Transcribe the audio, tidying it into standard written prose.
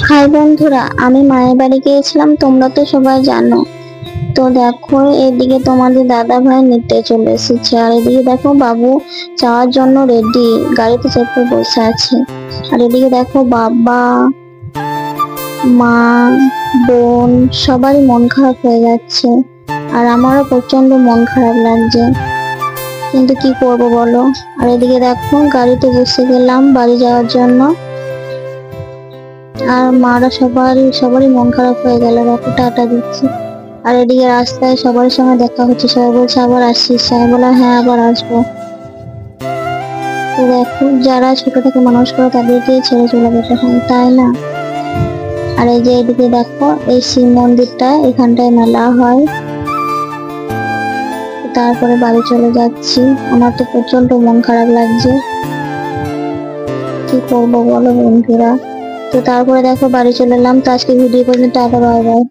High বন্ধুরা, আমি মায়ের বাড়ি গিয়েছিলাম, তোমরা তো সবাই জানো। তো দেখো, এদিকে তোমাদের দাদা ভাই নিতে চলে এসেছে, আর এদিকে দেখো বাবু যাওয়ার জন্য রেডি, গাড়িতে চেপে বসে আছে। আর এদিকে দেখো বাবা, মা, বোন সবারই মন খারাপ হয়ে যাচ্ছে। আর আমারও প্রচন্ড মন খারাপ লাগছে, কিন্তু কি করবো বলো। আর এদিকে দেখো গাড়িতে বসে গেলাম বাড়ি যাওয়ার জন্য। আর মারা সবারই সবারই মন খারাপ হয়ে গেল, বাপু টাটা দিচ্ছে। আর এদিকে রাস্তায় সবার সঙ্গে দেখা হচ্ছে, সবাই বলছে আবার আসছিস, আমি বললাম হ্যাঁ আবার আসবো। তো দেখো, যারা ছোট থেকে মানুষ করে তাদেরকে ছেড়ে চলে যেতে হয়, তাই না? আর এই যে এদিকে দেখো, এই শিব মন্দিরটা, এখানটায় মেলা হয়। তারপরে বাড়ি চলে যাচ্ছি, আমার তো প্রচন্ড মন খারাপ লাগছে, কি করবো বলো বন্ধুরা। তো তারপরে দেখো বাড়ি চলে এলাম। তো আজকে ভিডিও পর্যন্ত, টাটা, বাই বাই।